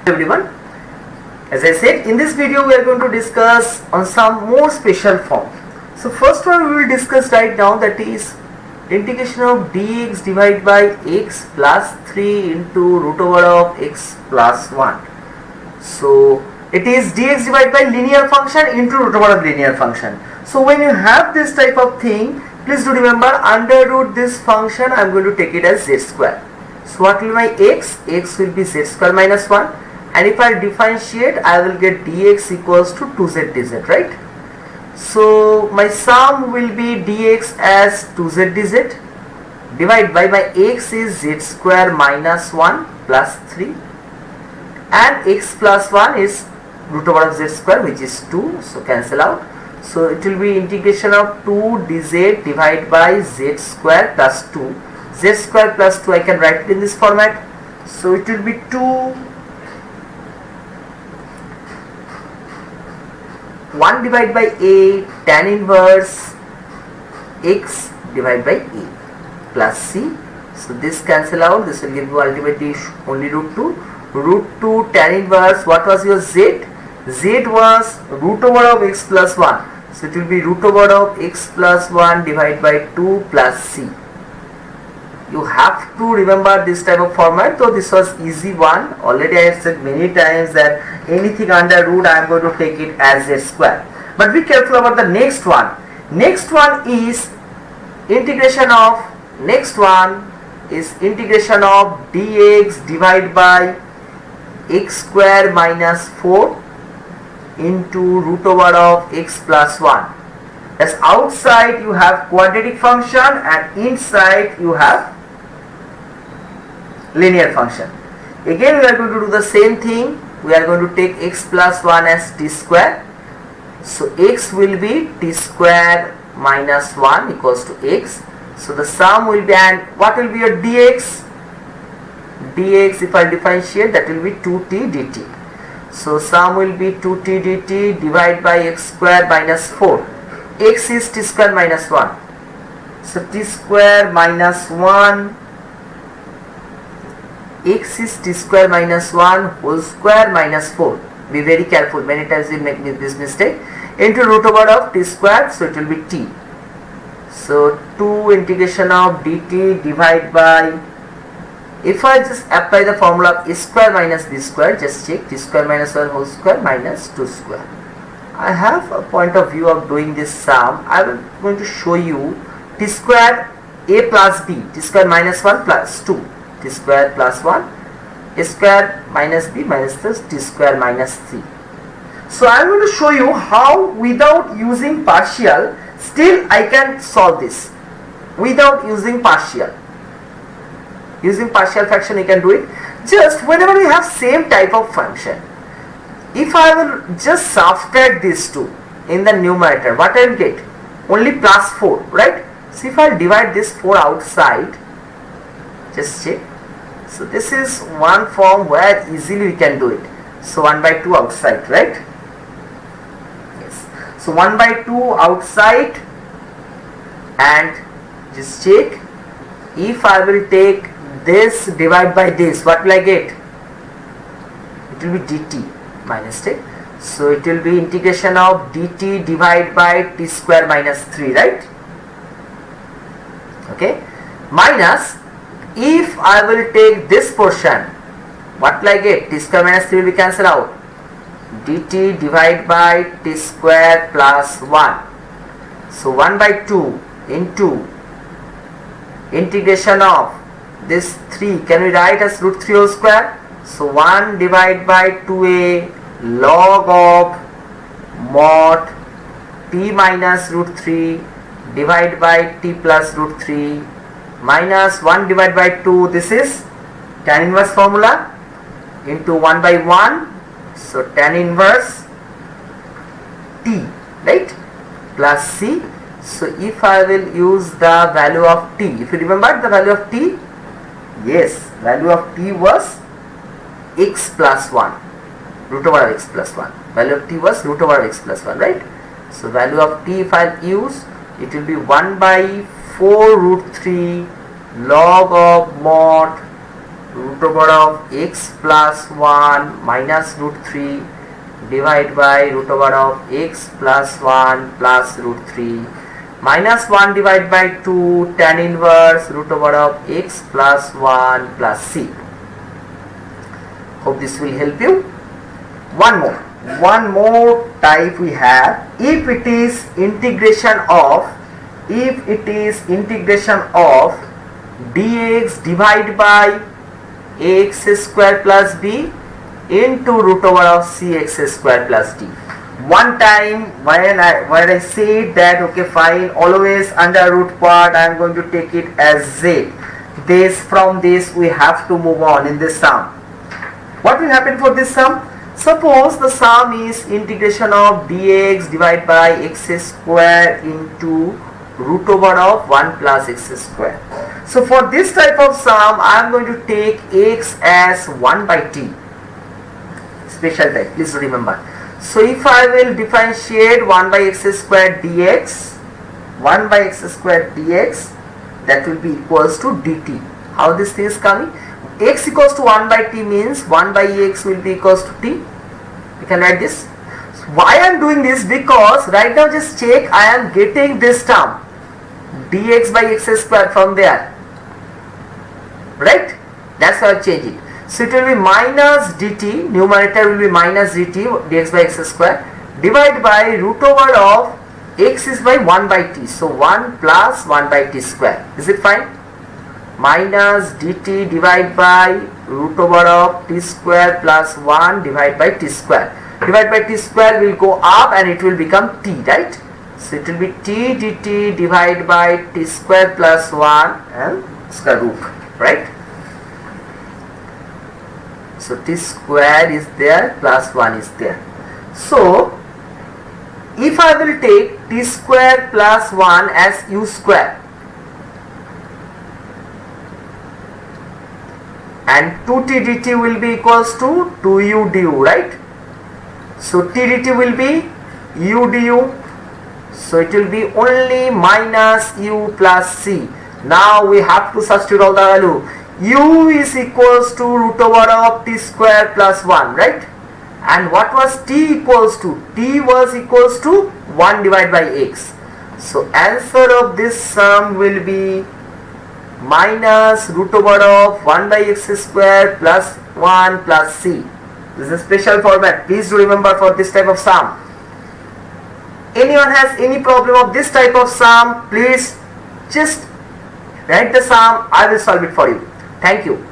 Everyone, as I said, in this video we are going to discuss on some more special form. So first one we will discuss right now, that is integration of dx divided by x plus 3 into root over of x plus 1. So it is dx divided by linear function into root over of linear function. So when you have this type of thing, please do remember under root this function I am going to take it as z square. So what will be my x? X will be z square minus 1, and if I differentiate I will get dx equals to 2z dz, right? So my sum will be dx as 2z dz divided by my x is z square minus 1 plus 3, and x plus 1 is root over of z square, which is 2, so cancel out. So it will be integration of 2 dz divided by z square plus 2. Z square plus 2 I can write it in this format. So it will be 2 1 divided by a tan inverse x divided by a plus c. So this cancel out, this will give you ultimately only root 2. Root 2 tan inverse, what was your z? Z was root over of x plus 1. So it will be root over of x plus 1 divided by 2 plus c. You have to remember this type of format, though this was easy one. Already I have said many times that anything under root I am going to take it as z square. But be careful about the next one. Next one is integration of dx divided by x square minus 4 into root over of x plus 1. As outside you have quadratic function and inside you have linear function. Again we are going to do the same thing. We are going to take x plus 1 as t square. So x will be t square minus 1 equals to x. So the sum will be, and what will be your dx? Dx, if I differentiate, that will be 2t dt. So sum will be 2t dt divided by x square minus 4. X is t square minus 1. So t square minus 1, x is t square minus 1 whole square minus 4. Be very careful, many times you make this mistake. Into root over of t square, so it will be t. So 2 integration of dt divided by, if I just apply the formula of a square minus b square, just check, t square minus 1 whole square minus 2 square. I have a point of view of doing this sum. I am going to show you t square a plus b, t square minus 1 plus 2, t square plus 1, a square minus b minus this t square minus 3. So I am going to show you how without using partial still I can solve this without using partial. Using partial fraction you can do it. Just whenever we have same type of function, if I will just subtract these two in the numerator, what I will get? Only plus 4, right? So if I divide this 4 outside, just check. So this is one form where easily we can do it. So 1 by 2 outside, right? Yes. So 1 by 2 outside, and just check. If I will take this divide by this, what will I get? It will be dt minus t. So it will be integration of dt divided by t square minus 3, right? Okay. Minus, if I will take this portion, what will I get? T square minus 3 will be cancelled out. dt divided by t square plus 1. So 1 by 2 into integration of this 3, can we write as root 3 whole square? So 1 divided by 2a log of mod t minus root 3 divided by t plus root 3 minus 1 divided by 2, this is tan inverse formula, into 1 by 1, so tan inverse t, right, plus c. So if I will use the value of t, if you remember the value of t, yes, value of t was x plus 1, root over x plus 1. Value of t was root over x plus 1, right? So value of t, if I use, it will be 1 by 4 root 3 log of mod root over of x plus 1 minus root 3 divided by root over of x plus 1 plus root 3 minus 1 divided by 2 tan inverse root over of x plus 1 plus c. Hope this will help you. One more type we have. If it is integration of dx divided by x square plus b into root over of cx square plus d. One time when I said that okay fine, always under root part I am going to take it as z. From this we have to move on in this sum. What will happen for this sum? Suppose the sum is integration of dx divided by x square into root over of 1 plus x square. So for this type of sum I am going to take x as 1 by t. Special type, please remember. So if I will differentiate 1 by x square dx, that will be equals to dt. How this thing is coming? X equals to 1 by t means 1 by x will be equals to t. You can write this. So why I am doing this? Because right now just check, I am getting this term dx by x square from there. Right? That's how I change it. So it will be minus dt, numerator will be minus dt dx by x square divided by root over of x is by 1 by t. So 1 plus 1 by t square. Is it fine? Minus dt divided by root over of t square plus 1 divided by t square. Divided by t square will go up and it will become t, right? So it will be t dt divided by t square plus 1 and square root, right? So t square is there plus 1 is there. So if I will take t square plus 1 as u square and 2t dt will be equals to 2u du, right? So t dt will be u du. So it will be only minus u plus c. Now we have to substitute all the value. U is equals to root over of t square plus 1, right? And what was t equals to? T was equals to 1 divided by x. So answer of this sum will be minus root over of 1 by x square plus 1 plus c. This is a special format. Please do remember for this type of sum. Anyone has any problem of this type of sum, please just write the sum. I will solve it for you. Thank you.